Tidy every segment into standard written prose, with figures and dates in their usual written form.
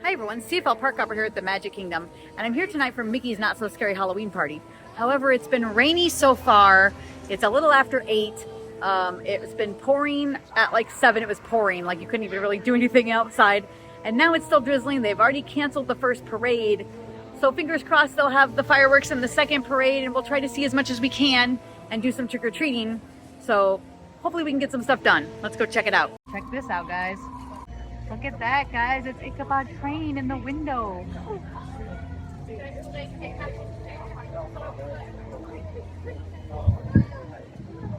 Hi everyone, CFL Park Hopper here at the Magic Kingdom, and I'm here tonight for Mickey's Not So Scary Halloween Party. However, it's been rainy so far. It's a little after 8. It's been pouring at like 7. It was pouring, like you couldn't even really do anything outside. And now it's still drizzling. They've already canceled the first parade. So fingers crossed they'll have the fireworks in the second parade, and we'll try to see as much as we can and do some trick-or-treating. So hopefully we can get some stuff done. Let's go check it out. Check this out, guys. Look at that, guys. It's Ichabod Crane in the window.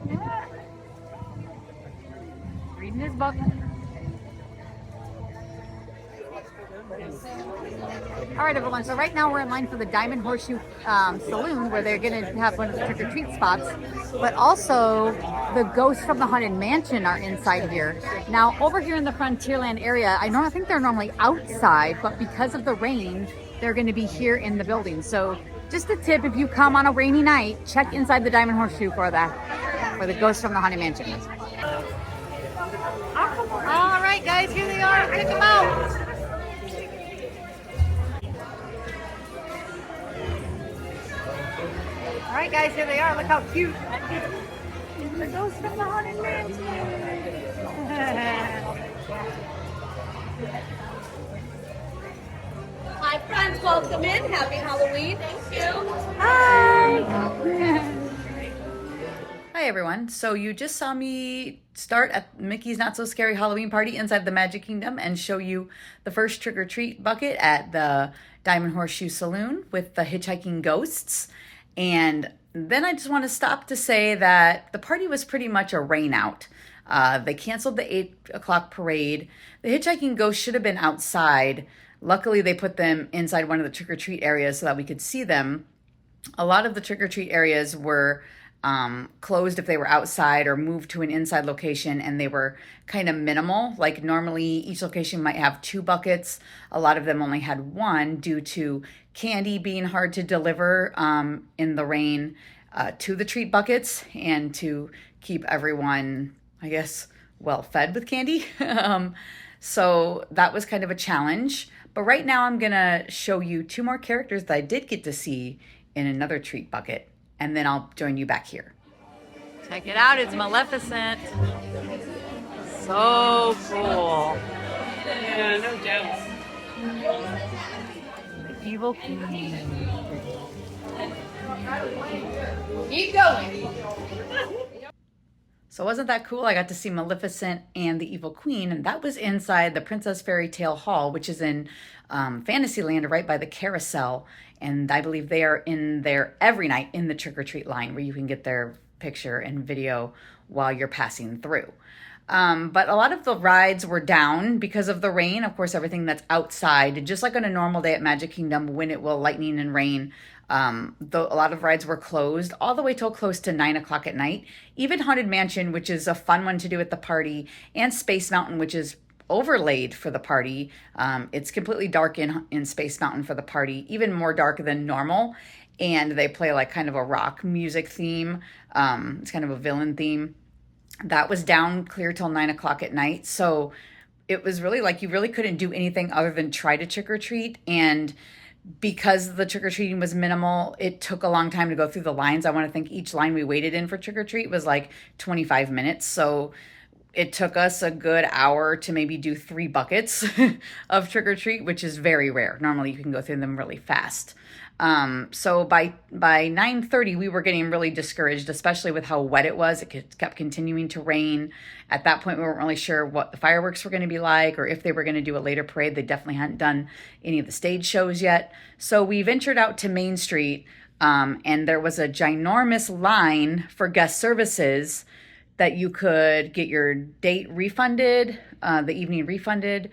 Yeah. Reading his book. All right, everyone. So right now we're in line for the Diamond Horseshoe Saloon, where they're going to have one of the trick-or-treat spots. But also, the ghosts from the Haunted Mansion are inside here. Now, over here in the Frontierland area, I think they're normally outside, but because of the rain, they're going to be here in the building. So just a tip, if you come on a rainy night, check inside the Diamond Horseshoe for the ghosts from the Haunted Mansion. All right, guys, here they are. Check them out. All right, guys, here they are. Look how cute. The ghost from the Haunted Mansion. Hi, friends. Welcome in. Happy Halloween. Thank you. Hi. Hi, everyone. So you just saw me start at Mickey's Not So Scary Halloween Party inside the Magic Kingdom and show you the first trick-or-treat bucket at the Diamond Horseshoe Saloon with the hitchhiking ghosts. And then I just want to stop to say that the party was pretty much a rain out. They canceled the 8 o'clock parade. The hitchhiking ghosts should have been outside. Luckily, they put them inside one of the trick-or-treat areas so that we could see them. A lot of the trick-or-treat areas were closed if they were outside or moved to an inside location, and they were kind of minimal. Like normally each location might have 2 buckets. A lot of them only had 1 due to candy being hard to deliver in the rain to the treat buckets and to keep everyone, I guess, well fed with candy. So that was kind of a challenge. But right now I'm gonna show you 2 more characters that I did get to see in another treat bucket, and then I'll join you back here. Check it out, it's Maleficent. So cool. Yeah, no doubt. The evil queen. Keep going. So wasn't that cool? I got to see Maleficent and the Evil Queen, and that was inside the Princess Fairy Tale Hall, which is in Fantasyland right by the carousel. And I believe they are in there every night in the trick-or-treat line where you can get their picture and video while you're passing through. But a lot of the rides were down because of the rain. Of course, everything that's outside, just like on a normal day at Magic Kingdom when it will lightning and rain, a lot of rides were closed all the way till close to 9 o'clock at night. Even Haunted Mansion, which is a fun one to do at the party, and Space Mountain, which is overlaid for the party. It's completely dark in Space Mountain for the party, even more dark than normal. And they play like kind of a rock music theme. It's kind of a villain theme. That was down clear till 9 o'clock at night. So it was really like you really couldn't do anything other than try to trick or treat. And because the trick-or-treating was minimal, it took a long time to go through the lines. I want to think each line we waited in for trick-or-treat was like 25 minutes. So it took us a good hour to maybe do 3 buckets of trick-or-treat, which is very rare. Normally you can go through them really fast. So by 9:30, we were getting really discouraged, especially with how wet it was. It kept continuing to rain. At that point, we weren't really sure what the fireworks were going to be like or if they were going to do a later parade. They definitely hadn't done any of the stage shows yet. So we ventured out to Main Street, and there was a ginormous line for guest services that you could get your date refunded, the evening refunded,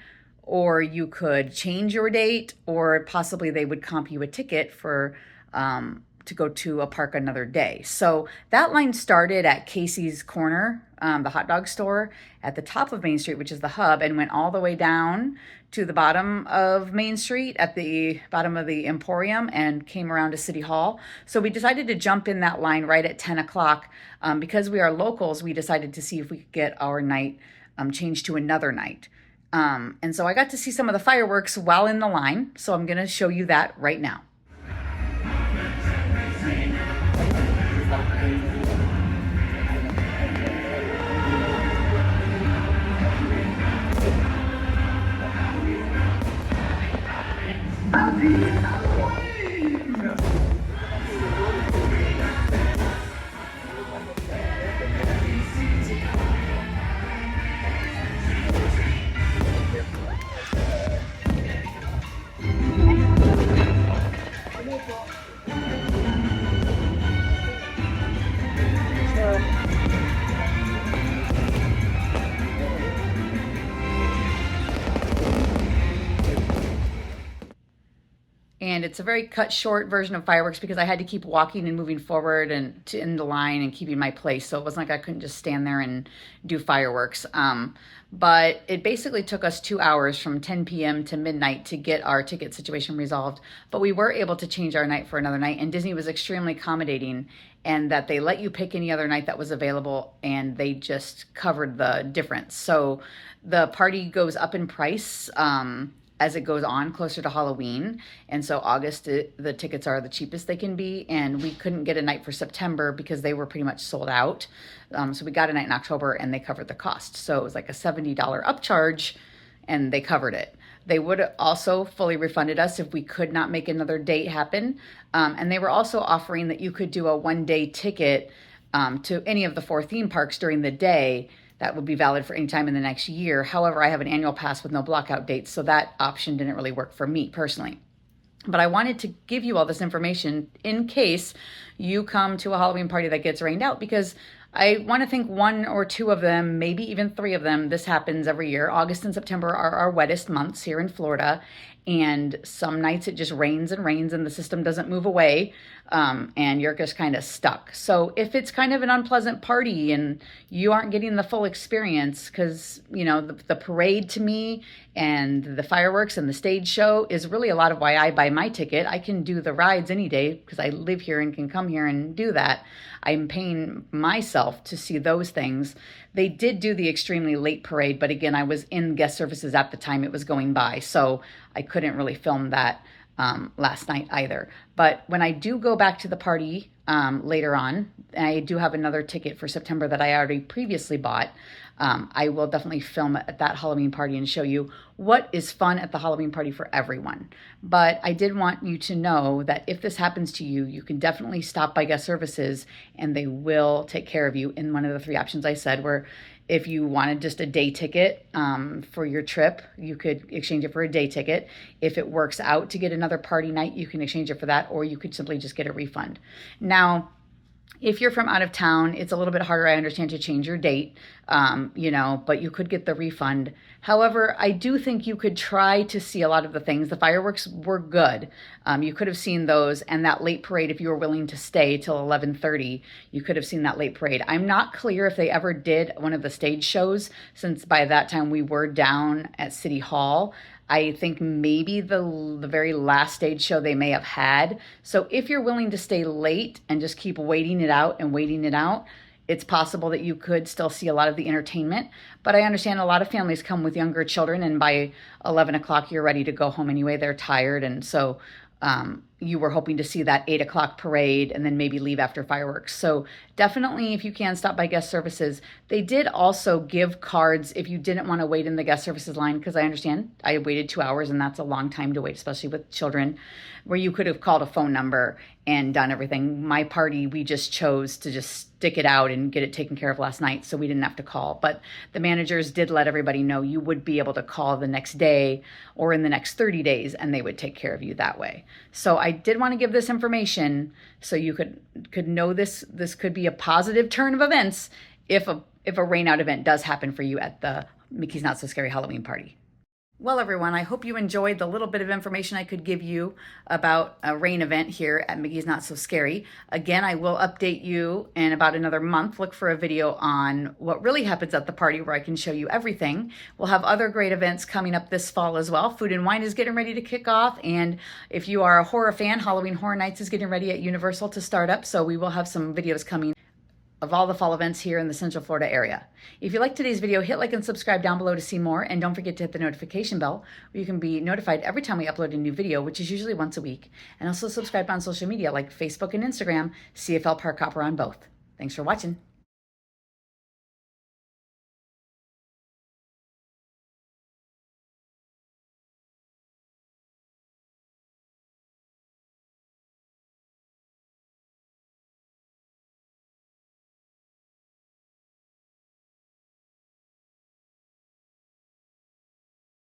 or you could change your date, or possibly they would comp you a ticket for to go to a park another day. So that line started at Casey's Corner, the hot dog store at the top of Main Street, which is the hub, and went all the way down to the bottom of Main Street at the bottom of the Emporium and came around to City Hall. So we decided to jump in that line right at 10 o'clock. Because we are locals, we decided to see if we could get our night changed to another night. And so I got to see some of the fireworks while in the line. So I'm going to show you that right now. And it's a very cut short version of fireworks because I had to keep walking and moving forward and in the line and keeping my place. So it wasn't like I couldn't just stand there and do fireworks. But it basically took us 2 hours from 10 p.m. to midnight to get our ticket situation resolved. But we were able to change our night for another night, and Disney was extremely accommodating, and that they let you pick any other night that was available, and they just covered the difference. So the party goes up in price as it goes on closer to Halloween. And so August, the tickets are the cheapest they can be. And we couldn't get a night for September because they were pretty much sold out. So we got a night in October and they covered the cost. So it was like a $70 upcharge and they covered it. They would also fully refunded us if we could not make another date happen. And they were also offering that you could do a 1-day ticket to any of the 4 theme parks during the day. That would be valid for any time in the next year. However, I have an annual pass with no blockout dates, so that option didn't really work for me personally. But I wanted to give you all this information in case you come to a Halloween party that gets rained out, because I want to think 1 or 2 of them, maybe even 3 of them, this happens every year. August and September are our wettest months here in Florida. And some nights it just rains and rains and the system doesn't move away, and you're just kind of stuck. So if it's kind of an unpleasant party and you aren't getting the full experience, because, you know, the parade to me and the fireworks and the stage show is really a lot of why I buy my ticket. I can do the rides any day because I live here and can come here and do that. I'm paying myself to see those things. They did do the extremely late parade, but again, I was in guest services at the time it was going by, so I couldn't really film that last night either. But when I do go back to the party later on, I do have another ticket for September that I already previously bought. I will definitely film at that Halloween party and show you what is fun at the Halloween party for everyone. But I did want you to know that if this happens to you, you can definitely stop by guest services and they will take care of you in one of the 3 options I said, where if you wanted just a day ticket for your trip, you could exchange it for a day ticket. If it works out to get another party night, you can exchange it for that, or you could simply just get a refund. Now, if you're from out of town, it's a little bit harder, I understand, to change your date, but you could get the refund. However, I do think you could try to see a lot of the things. The fireworks were good. You could have seen those, and that late parade, if you were willing to stay till 11:30, you could have seen that late parade. I'm not clear if they ever did one of the stage shows, since by that time we were down at City Hall. I think maybe the very last stage show they may have had. So if you're willing to stay late and just keep waiting it out, it's possible that you could still see a lot of the entertainment. But I understand a lot of families come with younger children, and by 11 o'clock you're ready to go home anyway. They're tired, and so you were hoping to see that 8 o'clock parade and then maybe leave after fireworks. So definitely, if you can, stop by guest services. They did also give cards if you didn't want to wait in the guest services line, because I understand I waited 2 hours and that's a long time to wait, especially with children, where you could have called a phone number and done everything. My party, we just chose to just stick it out and get it taken care of last night, so we didn't have to call. But the managers did let everybody know you would be able to call the next day or in the next 30 days, and they would take care of you that way. So I did want to give this information so you could know this could be a positive turn of events if a rain out event does happen for you at the Mickey's Not So Scary Halloween party. Well, everyone, I hope you enjoyed the little bit of information I could give you about a rain event here at Mickey's Not So Scary. Again, I will update you in about another month. Look for a video on what really happens at the party where I can show you everything. We'll have other great events coming up this fall as well. Food and Wine is getting ready to kick off. And if you are a horror fan, Halloween Horror Nights is getting ready at Universal to start up. So we will have some videos coming of all the fall events here in the Central Florida area. If you liked today's video, hit like and subscribe down below to see more, and don't forget to hit the notification bell where you can be notified every time we upload a new video, which is usually once a week. And also subscribe on social media like Facebook and Instagram, CFL Park Hopper on both. Thanks for watching.